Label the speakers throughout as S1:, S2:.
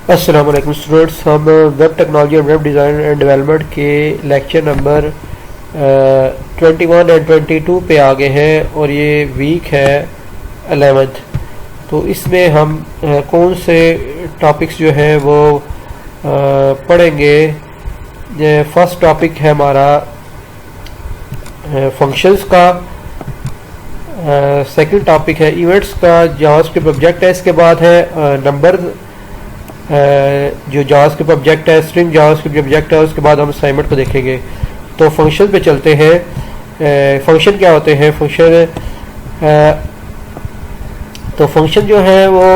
S1: अस्सलाम वालेकुम स्टूडेंट्स। हम वेब टेक्नोलॉजी और वेब डिज़ाइन एंड डेवलपमेंट के लेक्चर नंबर 21 एंड 22 पे आ गए हैं और ये वीक है 11th। तो इसमें हम कौन से टॉपिक्स जो हैं वो पढ़ेंगे। फर्स्ट टॉपिक है हमारा फंक्शंस का। सेकंड टॉपिक है इवेंट्स का। जावास्क्रिप्ट ऑब्जेक्ट है। इसके बाद है नंबर जो जावास्क्रिप्ट ऑब्जेक्ट है, स्ट्रिंग जावास्क्रिप्ट ऑब्जेक्ट है। उसके बाद हम असाइनमेंट को देखेंगे। तो फंक्शन पे चलते हैं। फंक्शन क्या होते हैं? तो फंक्शन जो है वो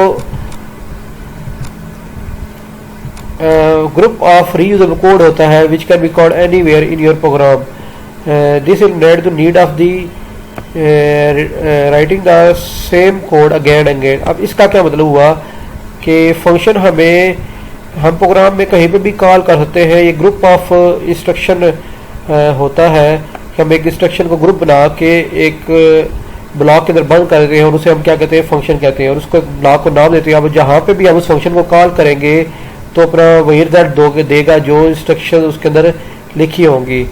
S1: ग्रुप ऑफ रीयूजेबल कोड होता है which can be called anywhere in your program. This is the need of the writing the same code again again. अब इसका क्या मतलब हुआ कि फंक्शन हम प्रोग्राम में कहीं पे भी कॉल कर सकते हैं। ये ग्रुप ऑफ इंस्ट्रक्शन होता है कि हम एक इंस्ट्रक्शन को ग्रुप बना के एक ब्लॉक के अंदर बंद कर देते हैं और उसे हम क्या कहते हैं? फंक्शन कहते हैं। और उसको ब्लॉक को नाम देते हैं। अब जहाँ पे भी हम उस फंक्शन को कॉल करेंगे तो अपना वही रिजल्ट देगा जो इंस्ट्रक्शन उसके अंदर लिखी होंगी।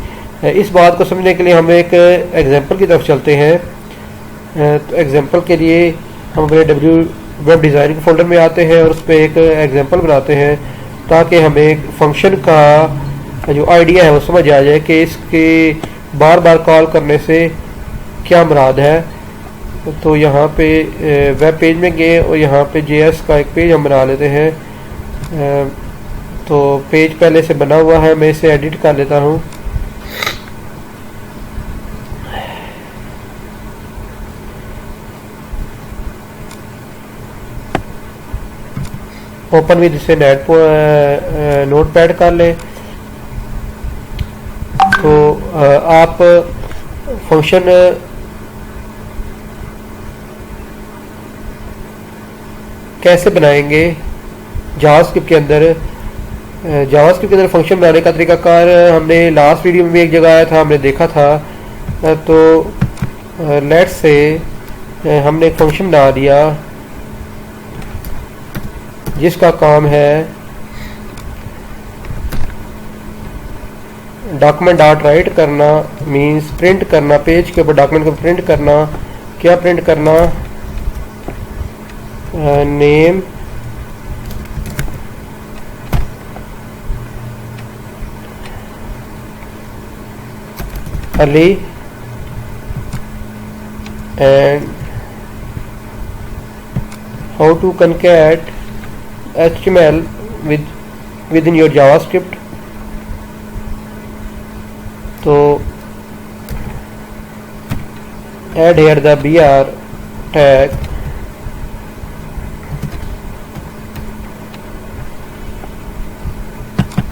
S1: इस बात को समझने के लिए हम एक एग्जाम्पल की तरफ चलते हैं। तो एग्जाम्पल के लिए हम अपने वेब डिज़ाइन के फोल्डर में आते हैं और उस पर एक एग्जांपल बनाते हैं ताकि हमें फंक्शन का जो आइडिया है वो समझ आ जाए कि इसके बार बार कॉल करने से क्या मुराद है। तो यहाँ पे वेब पेज में गए और यहाँ पे JS का एक पेज हम बना लेते हैं। तो पेज पहले से बना हुआ है, मैं इसे एडिट कर लेता हूँ। ओपन विद से नोट पैड कर लें। तो आप फंक्शन कैसे बनाएंगे जावास्क्रिप्ट के अंदर? जावास्क्रिप्ट के अंदर फंक्शन बनाने का तरीकाकार हमने लास्ट वीडियो में भी एक जगह आया था, हमने देखा था। तो लेट्स से हमने एक फंक्शन बना दिया जिसका काम है डॉक्यूमेंट डॉट राइट करना, मींस प्रिंट करना, पेज के ऊपर डॉक्यूमेंट को प्रिंट करना। क्या प्रिंट करना? Name, Ali and how to concat HTML within your JavaScript। तो add here the BR tag।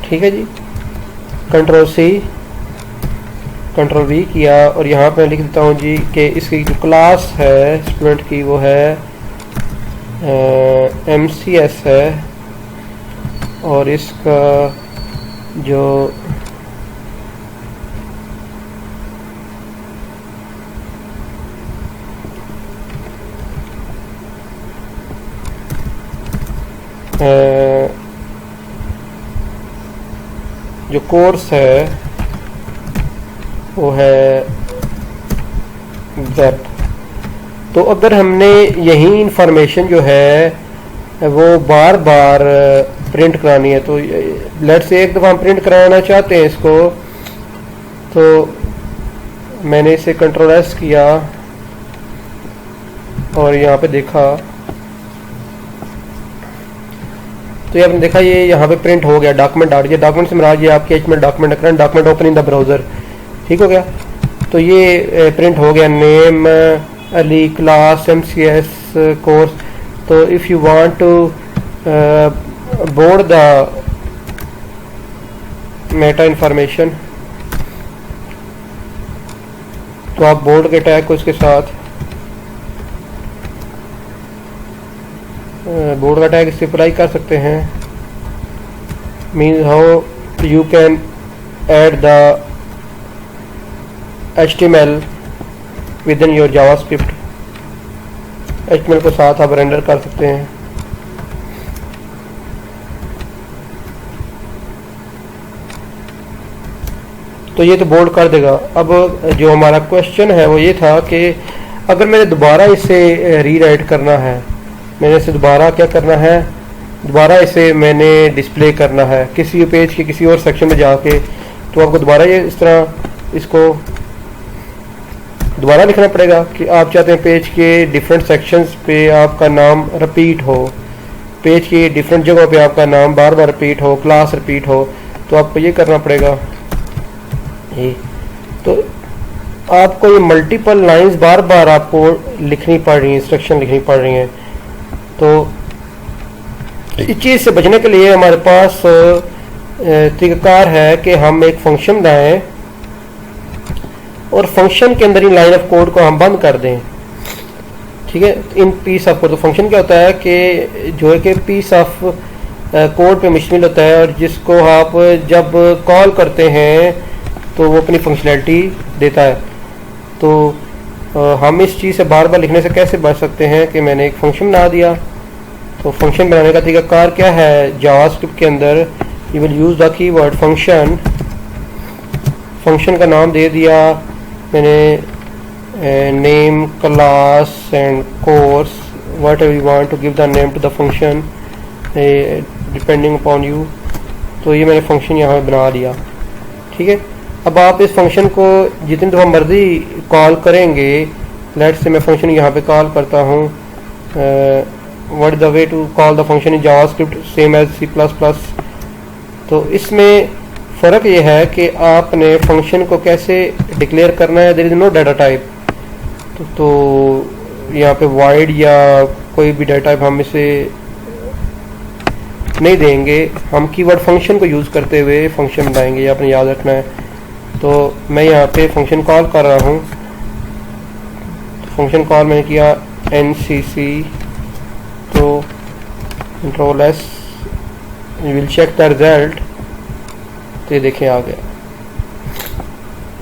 S1: ठीक है जी। Ctrl+C Ctrl+V किया और यहाँ पे लिख देता हूँ जी कि इसकी जो क्लास है स्टूडेंट की वो है MCS है और इसका जो कोर्स है वो है वेब। तो अगर हमने यही इंफॉर्मेशन जो है वो बार बार प्रिंट करानी है, तो लेट्स से एक दफ़ा हम प्रिंट कराना चाहते हैं इसको, तो मैंने इसे Ctrl+S किया और यहाँ पे देखा तो ये आपने देखा ये यहाँ पे प्रिंट हो गया डॉक्यूमेंट डॉट। ये डॉक्यूमेंट से मिला आपके HTML document current document open in the browser. ठीक हो गया। तो ये प्रिंट हो गया name, Ali, class, MCS, course. तो if you want to board the meta information तो आप बोर्ड के टैग को इसके साथ बोर्ड का टैग इससे अप्लाई कर सकते हैं। Means how you can add the HTML with in your JavaScript. HTML को साथ आप रेंडर कर सकते हैं। तो ये तो बोल्ड कर देगा। अब जो हमारा क्वेश्चन है वो ये था कि अगर मैंने दोबारा इसे रीराइट करना है, मैंने इसे दोबारा क्या करना है, दोबारा इसे मैंने डिस्प्ले करना है किसी पेज के किसी और सेक्शन में जाके, तो आपको दोबारा ये इस तरह इसको दोबारा लिखना पड़ेगा कि आप चाहते हैं पेज के डिफरेंट सेक्शंस पे आपका नाम रिपीट हो, पेज की डिफरेंट जगहों पे आपका नाम बार बार रिपीट हो, क्लास रिपीट हो, तो आपको ये करना पड़ेगा। ये तो आपको ये मल्टीपल लाइंस बार बार आपको लिखनी पड़ रही है, इंस्ट्रक्शन लिखनी पड़ रही हैं। तो इस चीज़ से बचने के लिए हमारे पास तरीकाकार है कि हम एक फंक्शन लाएं और फंक्शन के अंदर ही लाइन ऑफ कोड को हम बंद कर दें। ठीक है, इन पीस ऑफ कोड, तो फंक्शन क्या होता है कि जो है कि पीस ऑफ कोड पे मुश्तमिल होता है और जिसको आप जब कॉल करते हैं तो वो अपनी फंक्शनैलिटी देता है। तो हम इस चीज़ से बार बार लिखने से कैसे बच सकते हैं कि मैंने एक फंक्शन बना दिया। तो फंक्शन बनाने का तरीकाकार क्या है, जावास्क्रिप्ट के अंदर you will use the keyword function, function का नाम दे दिया मैंने, name, class and course, whatever you want to give the name to the function depending upon you. तो ये मैंने फंक्शन यहाँ बना दिया। ठीक है, अब आप इस फंक्शन को जितनी दफ़ा मर्जी कॉल करेंगे, लेट्स से मैं फंक्शन यहाँ पे कॉल करता हूँ, what is the way to call the function in JavaScript same as C++। तो इसमें फ़र्क ये है कि आपने फंक्शन को कैसे डिक्लेयर करना है। There is no data type, तो यहाँ पे void या कोई भी डाटा टाइप हम इसे नहीं देंगे, हम कीवर्ड फंक्शन को यूज़ करते हुए फंक्शन बनाएंगे, ये आपने याद रखना है। तो मैं यहाँ पे फंक्शन कॉल कर रहा हूँ, फंक्शन कॉल मैंने किया NCC, तो control S, you will check the result, तो ये देखें आ गया।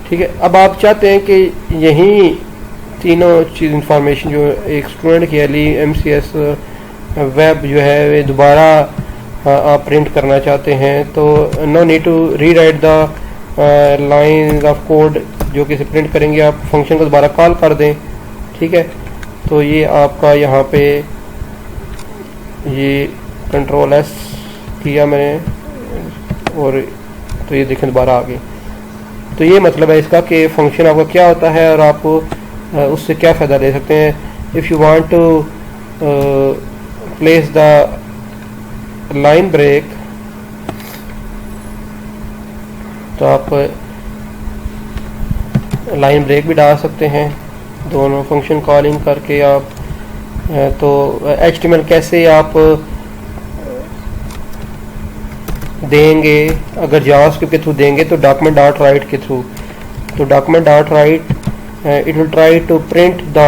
S1: ठीक है, अब आप चाहते हैं कि यही तीनों चीज़ इंफॉर्मेशन जो एक स्टूडेंट की एली MCS वेब जो है वे दोबारा आप प्रिंट करना चाहते हैं, तो no need to rewrite the line of code जो कि प्रिंट करेंगे, आप फंक्शन को दोबारा कॉल कर दें। ठीक है, तो ये आपका यहाँ पे ये कंट्रोल S किया मैंने और तो ये देखें दोबारा आ गए। तो ये मतलब है इसका कि फंक्शन आपका क्या होता है और आप उससे क्या फ़ायदा ले सकते हैं। If you want to place the line break, तो आप लाइन ब्रेक भी डाल सकते हैं दोनों फंक्शन कॉलिंग करके आप। तो HTML कैसे आप देंगे, अगर जावास्क्रिप्ट के थ्रू देंगे तो डॉक्यूमेंट डॉट राइट के थ्रू, तो document dot write it will try to print the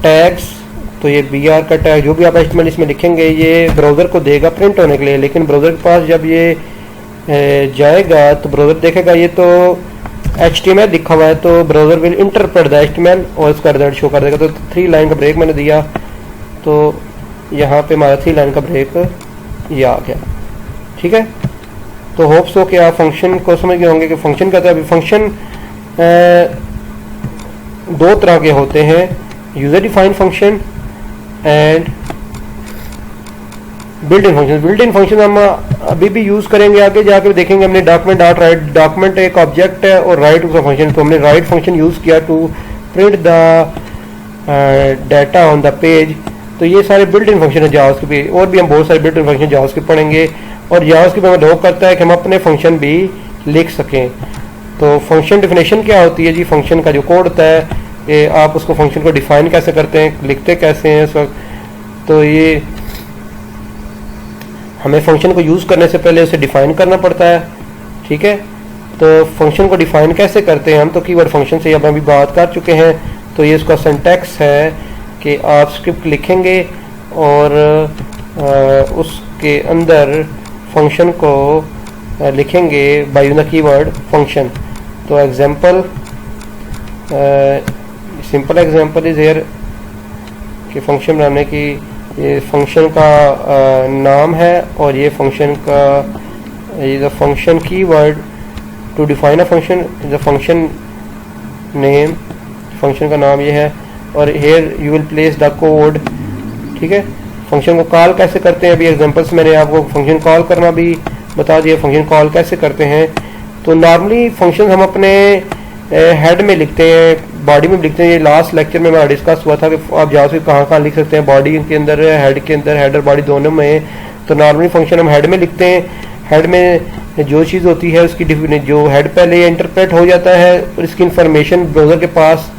S1: tags. तो ये BR का टैग जो भी आप HTML इसमें लिखेंगे ये ब्राउज़र को देगा प्रिंट होने के लिए, लेकिन ब्राउज़र के पास जब ये जाएगा तो ब्राउज़र देखेगा ये तो HTML लिखा हुआ है, तो browser will interpret the HTML और इसका रिजल्ट शो कर देगा। तो 3 लाइन का ब्रेक मैंने दिया, तो यहाँ पे हमारा 3 लाइन का ब्रेक ये आ गया। ठीक है, तो होप्स हो कि आप फंक्शन को समझ गए होंगे कि फंक्शन कहते हैं। अभी फंक्शन 2 तरह के होते हैं, user defined function and built in function. Built in function हम अभी भी यूज करेंगे, आगे जाकर देखेंगे। हमने डॉक्यूमेंट डॉट राइट, डॉक्यूमेंट एक ऑब्जेक्ट है और राइट उसका फंक्शन, तो हमने राइट फंक्शन यूज किया to print the data on the page. तो ये सारे बिल्ट इन फंक्शन है जावास्क्रिप्ट, और भी हम बहुत सारे बिल्ट इन फंक्शन जावास्क्रिप्ट पढ़ेंगे। और जावास्क्रिप्ट हमें अलाउ करता है कि हम अपने फंक्शन भी लिख सकें। तो फंक्शन डिफिनेशन क्या होती है जी, फंक्शन का जो कोड होता है कि आप उसको फंक्शन को डिफाइन कैसे करते हैं, लिखते कैसे हैं उस वक्त। तो ये हमें फंक्शन को यूज़ करने से पहले उसे डिफाइन करना पड़ता है। ठीक है, तो फंक्शन को डिफाइन कैसे करते हैं हम, तो कीवर्ड फंक्शन से अब अभी बात कर चुके हैं। तो ये इसका सिंटैक्स है कि आप स्क्रिप्ट लिखेंगे और उसके अंदर फंक्शन को लिखेंगे by using the keyword function. तो example, simple example is here कि फंक्शन बनाने की, ये फंक्शन का नाम है और ये फंक्शन का is a function keyword to define a function is a function name, function का नाम ये है, और here you will place the code। ठीक है, फंक्शन को कॉल कैसे करते हैं, अभी एग्जांपल्स मैंने आपको फंक्शन कॉल करना भी बता दिया, फंक्शन कॉल कैसे करते हैं। तो नॉर्मली फंक्शन हम अपने हेड में लिखते हैं, बॉडी में लिखते हैं। ये लास्ट लेक्चर में हमारा डिस्कस हुआ था कि आप जावास्क्रिप्ट कहाँ कहाँ लिख सकते हैं, बॉडी के अंदर, हेड के अंदर, हेडर बॉडी दोनों में। तो नॉर्मली फंक्शन हम हेड में लिखते हैं। हेड में जो चीज़ होती है उसकी जो हेड पहले इंटरप्रेट हो जाता है और इसकी इंफॉर्मेशन ब्राउज़र के पास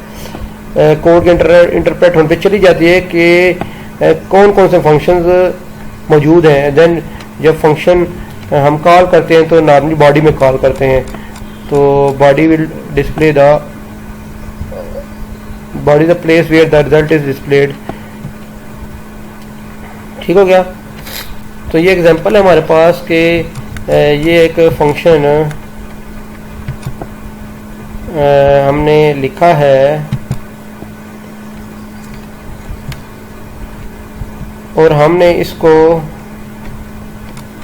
S1: कोड के इंटरप्रेट होने पे चली जाती है कि कौन कौन से फंक्शंस मौजूद हैं। देन जब फंक्शन हम कॉल करते हैं तो नॉर्मली बॉडी में कॉल करते हैं। तो body will display the body the place where the result is displayed. ठीक हो गया। तो ये एग्जांपल है हमारे पास कि ये एक फंक्शन हमने लिखा है और हमने इसको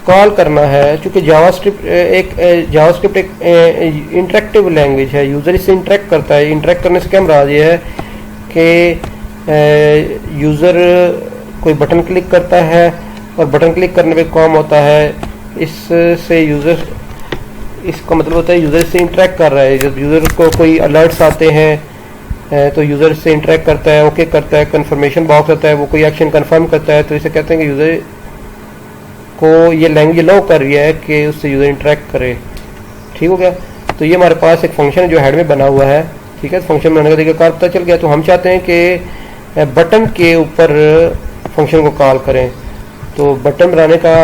S1: कॉल करना है। चूंकि जावास्क्रिप्ट एक इंटरेक्टिव लैंग्वेज है, यूज़र इससे इंटरेक्ट करता है। इंटरेक्ट करने से क्या मराद ये है कि यूज़र कोई बटन क्लिक करता है और बटन क्लिक करने पे काम होता है, इससे यूज़र, इसका मतलब होता है यूज़र से इंटरेक्ट कर रहा है। जब यूज़र को कोई अलर्ट्स आते हैं तो यूज़र से इंटरेक्ट करता है, ओके करता है, कन्फर्मेशन बॉक्स आता है, वो कोई एक्शन कन्फर्म करता है, तो इसे कहते हैं कि यूज़र को ये लैंग्वेज अलाउ कर रही है कि उससे यूज़र इंटरेक्ट करे। ठीक हो गया। तो ये हमारे पास एक फंक्शन है जो हेड में बना हुआ है। ठीक है, फंक्शन बनाने का तरीकाकार पता चल गया। तो हम चाहते हैं कि बटन के ऊपर फंक्शन को कॉल करें। तो बटन बनाने का,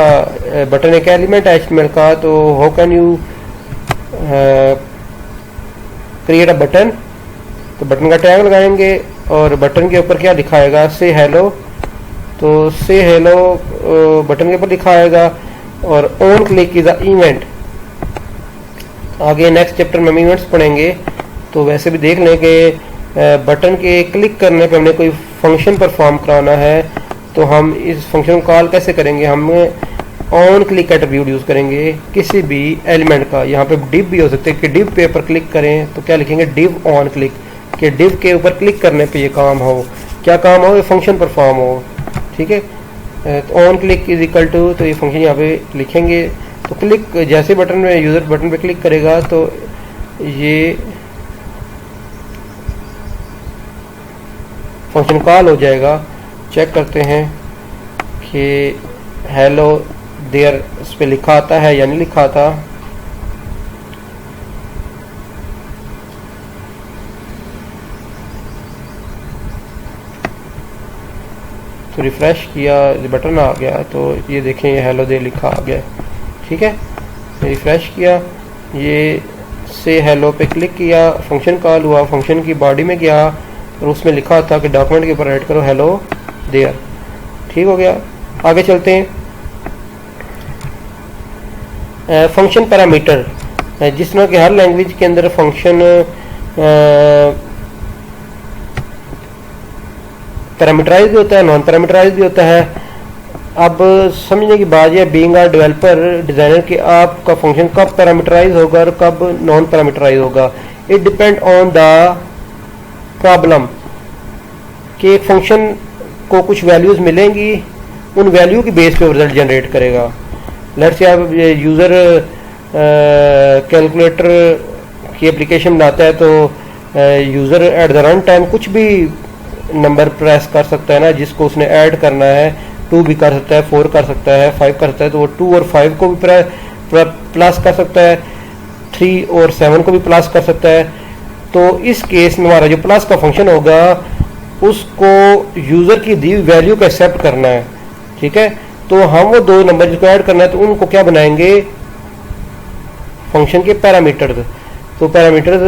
S1: बटन एक एलिमेंट है HTML का, तो how can you create a button. तो बटन का टैग लगाएंगे और बटन के ऊपर क्या दिखाएगा, से हेलो। तो से हेलो बटन के ऊपर दिखाएगा और on click is a event. आगे नेक्स्ट चैप्टर में हम इवेंट्स पढ़ेंगे। तो वैसे भी देख लें कि बटन के क्लिक करने पे हमने कोई फंक्शन परफॉर्म कराना है तो हम इस फंक्शन को कॉल कैसे करेंगे। हम ऑन क्लिक एट्रीब्यूट यूज़ करेंगे किसी भी एलिमेंट का। यहाँ पे डिव भी हो सकते हैं कि डिव पे ऊपर क्लिक करें तो क्या लिखेंगे, डिव ऑन क्लिक, कि डिव के ऊपर क्लिक करने पे ये काम हो। क्या काम हो, ये फंक्शन परफॉर्म हो। ठीक है, तो on click is equal to, तो ये फंक्शन यहाँ पे लिखेंगे। तो क्लिक, जैसे बटन में यूज़र बटन पे क्लिक करेगा तो ये फंक्शन कॉल हो जाएगा। चेक करते हैं कि हेलो देयर इस पे लिखा आता है या नहीं लिखा आता। तो रिफ्रेश किया, बटन आ गया, तो ये देखें ये हेलो देयर लिखा आ गया। ठीक है, रिफ्रेश किया, ये से हेलो पे क्लिक किया, फंक्शन कॉल हुआ, फंक्शन की बॉडी में गया और उसमें लिखा था कि डॉक्यूमेंट के ऊपर ऐड करो हेलो देयर। ठीक हो गया। आगे चलते हैं। फंक्शन पैरामीटर, जिस तरह के हर लैंग्वेज के अंदर फंक्शन पैरामीटराइज भी होता है, नॉन पैरामीटराइज भी होता है। अब समझने की बात यह, बीइंग अ डेवलपर, डिज़ाइनर, कि आपका फंक्शन कब पैरामीटराइज होगा और कब नॉन पैरामीटराइज होगा। It depend on the problem, कि एक फंक्शन को कुछ वैल्यूज़ मिलेंगी, उन वैल्यू की बेस पे रिजल्ट जनरेट करेगा। लेट्स से आप यूज़र कैलकुलेटर की एप्लीकेशन बनाता है तो user at the run time कुछ भी नंबर प्रेस कर सकता है ना, जिसको उसने ऐड करना है। 2 भी कर सकता है, 4 कर सकता है, 5 कर सकता है, तो वो 2 और 5 को भी प्लस कर सकता है, 3 और 7 को भी प्लस कर सकता है। तो इस केस में हमारा जो प्लस का फंक्शन होगा उसको यूज़र की दी वैल्यू को एक्सेप्ट करना है। ठीक है, तो हम वो 2 नंबर जिसको ऐड करना है तो उनको क्या बनाएंगे, फंक्शन के पैरामीटर्स। तो पैरामीटर्स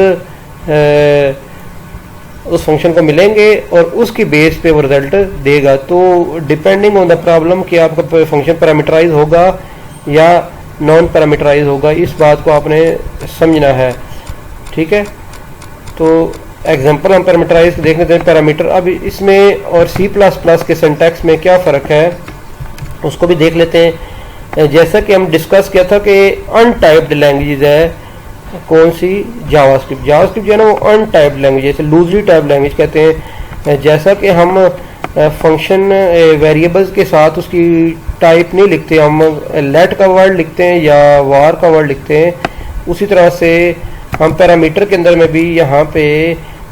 S1: उस फंक्शन को मिलेंगे और उसकी बेस पे वो रिजल्ट देगा। तो डिपेंडिंग ऑन द प्रॉब्लम कि आपका फंक्शन पैरामीटराइज होगा या नॉन पैरामीटराइज होगा, इस बात को आपने समझना है। ठीक है, तो एग्जांपल हम पैरामीटराइज देख लेते हैं। पैरामीटर, अब इसमें और C++ के सिंटैक्स में क्या फ़र्क है उसको भी देख लेते हैं जैसा कि हम डिस्कस किया था कि अनटाइप्ड लैंग्वेज है कौन सी, जावास्क्रिप्ट। जावास्क्रिप्ट जो है ना वो अनटाइप्ड लैंग्वेज, जैसे लूजली टाइप लैंग्वेज कहते हैं। जैसा कि हम फंक्शन वेरिएबल्स के साथ उसकी टाइप नहीं लिखते, हम लेट का वर्ड लिखते हैं या वार का वर्ड लिखते हैं, उसी तरह से हम पैरामीटर के अंदर में भी यहाँ पे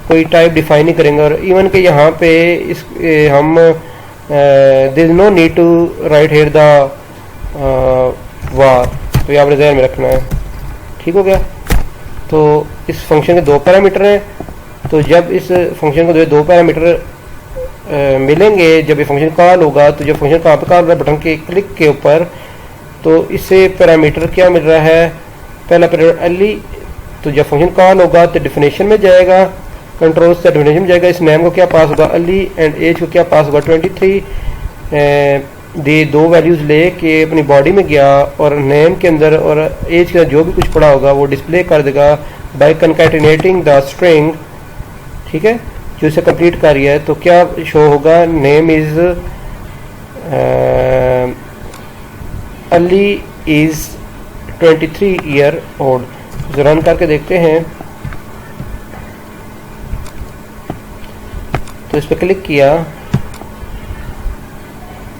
S1: कोई टाइप डिफाइन नहीं करेंगे। और इवन के यहाँ पे इस हम there is no need to write here the var, तो ये आपने ध्यान में रखना है। ठीक हो गया। तो इस फंक्शन के दो पैरामीटर हैं, तो जब इस फंक्शन को दो पैरामीटर मिलेंगे, जब ये फंक्शन कॉल होगा, तो जब फंक्शन कहाँ पे कॉल हो रहा है बटन के क्लिक के ऊपर, तो इससे पैरामीटर क्या मिल रहा है, पहला पैरामीटर एली। तो जब फंक्शन कॉल होगा तो डेफिनेशन में जाएगा, कंट्रोल से डेफिनेशन में जाएगा, इस नेम को क्या पास होगा अली, एंड एज को क्या पास होगा 23। दे दो वैल्यूज ले के अपनी बॉडी में गया और नेम के अंदर और एज के अंदर जो भी कुछ पड़ा होगा वो डिस्प्ले कर देगा बाय कनकैटिनेटिंग द स्ट्रिंग। ठीक है, जो इसे कंप्लीट कर रही है, तो क्या शो होगा, name is Ali is 23 year old. Run करके देखते हैं, तो इस पर क्लिक किया,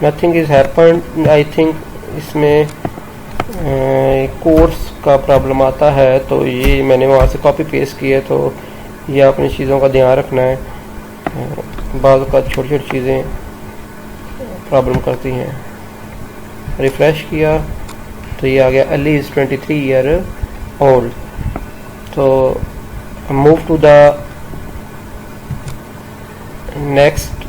S1: nothing is happened. I think इसमें कोर्स का प्रॉब्लम आता है, तो ये मैंने वहाँ से कॉपी पेस्ट की है, तो ये अपनी चीज़ों का ध्यान रखना है। बाद का छोटी छोटी चीज़ें प्रॉब्लम करती हैं। रिफ्रेश किया तो ये आ गया अली इज़ 23 ईयर ओल्ड। तो मूव टू द नेक्स्ट।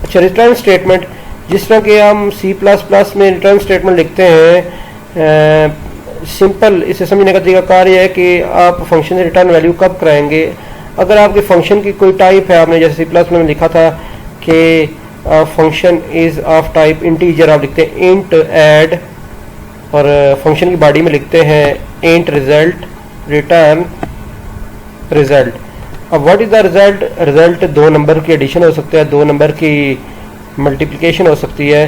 S1: अच्छा, रिटर्न स्टेटमेंट, जिस तरह के हम C++ में रिटर्न स्टेटमेंट लिखते हैं, सिंपल इसे समझने का तरीका कार यह है कि आप फंक्शन से रिटर्न वैल्यू कब कराएंगे। अगर आपके फंक्शन की कोई टाइप है, आपने जैसे C++ में लिखा था कि function is of type integer, आप लिखते हैं इंट ऐड, और फंक्शन की बॉडी में लिखते हैं इंट रिजल्ट रिटर्न रिजल्ट। अब what is the result, result दो नंबर की एडिशन हो सकता है, दो नंबर की मल्टीप्लिकेशन हो सकती है।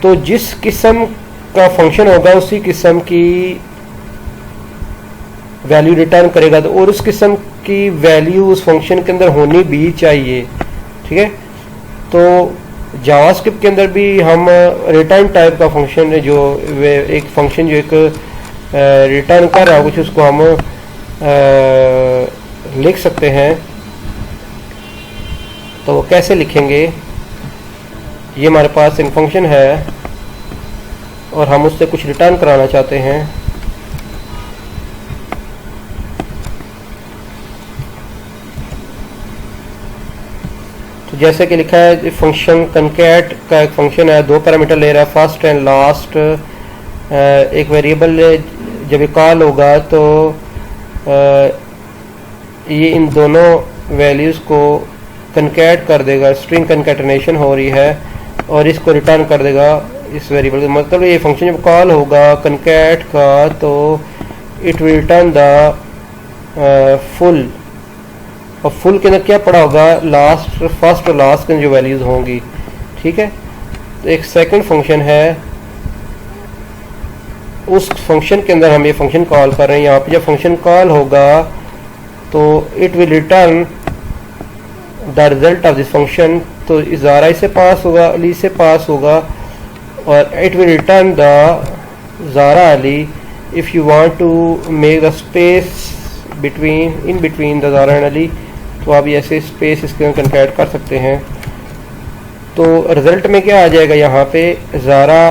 S1: तो जिस किस्म का फंक्शन होगा उसी किस्म की वैल्यू रिटर्न करेगा, तो और उस किस्म की वैल्यू उस फंक्शन के अंदर होनी भी चाहिए। ठीक है, तो जावास्क्रिप्ट के अंदर भी हम रिटर्न टाइप का फंक्शन, जो एक फंक्शन जो एक रिटर्न कर रहा हो कुछ, उसको हम लिख सकते हैं। तो वो कैसे लिखेंगे, ये हमारे पास एक फंक्शन है और हम उससे कुछ रिटर्न कराना चाहते हैं। तो जैसे कि लिखा है, फंक्शन कनकैट का एक फंक्शन है, दो पैरामीटर ले रहा है, फर्स्ट एंड लास्ट। एक वेरिएबल जब ये कॉल होगा तो ये इन दोनों वैल्यूज़ को कनकैट कर देगा, स्ट्रिंग कनकैटिनेशन हो रही है, और इसको रिटर्न कर देगा इस वेरिएबल। मतलब ये फंक्शन जब कॉल होगा कनकैट का, तो it will return the full, और फुल के अंदर क्या पड़ा होगा, लास्ट, फर्स्ट और लास्ट के जो वैल्यूज़ होंगी। ठीक है, तो एक सेकंड फंक्शन है, उस फंक्शन के अंदर हम ये फंक्शन कॉल कर रहे हैं। यहाँ पे जब फंक्शन कॉल होगा तो it will return the result of this function. तो ज़ारा इससे पास होगा, अली से पास होगा, और it will return the Zara Ali. If you want to make the space between in between the Zara and Ali, तो आप ऐसे स्पेस इसके अंदर कन्वर्ट कर सकते हैं। तो रिजल्ट में क्या आ जाएगा, यहाँ पे Zara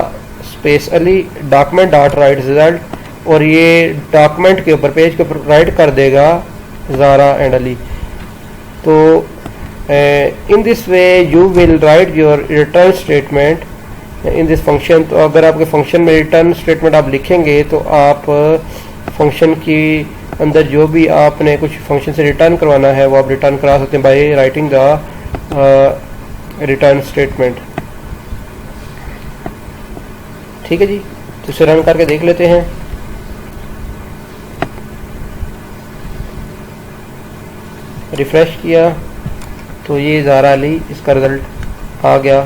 S1: space Ali document dot write result, और ये डॉक्यूमेंट के ऊपर, पेज के ऊपर राइट कर देगा ज़ारा एंड अली। तो in this way you will write your return statement in this function. तो अगर आपके फंक्शन में रिटर्न स्टेटमेंट आप लिखेंगे तो आप फंक्शन की अंदर जो भी आपने कुछ फंक्शन से रिटर्न करवाना है वो आप रिटर्न करा सकते हैं by writing the return statement. ठीक है जी, तो इसे रन करके देख लेते हैं। रिफ्रेश किया तो ये ज़ारा अली, इसका रिजल्ट आ गया।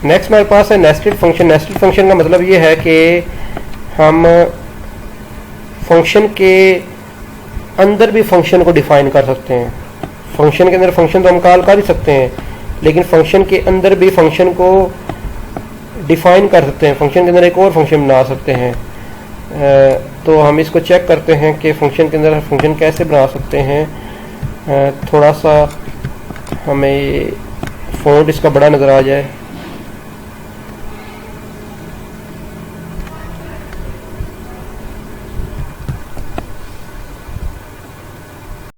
S1: नेक्स्ट हमारे पास है नेस्टेड फंक्शन। नेस्टेड फंक्शन का मतलब ये है कि हम फंक्शन के अंदर भी फंक्शन को डिफाइन कर सकते हैं। फंक्शन के अंदर फंक्शन तो हम कॉल कर ही सकते हैं, लेकिन फंक्शन के अंदर भी फंक्शन को डिफाइन कर सकते हैं, फंक्शन के अंदर एक और फंक्शन बना सकते हैं। तो हम इसको चेक करते हैं कि फंक्शन के अंदर फंक्शन कैसे बना सकते हैं। थोड़ा सा हमें फ़ॉन्ट इसका बड़ा नज़र आ जाए।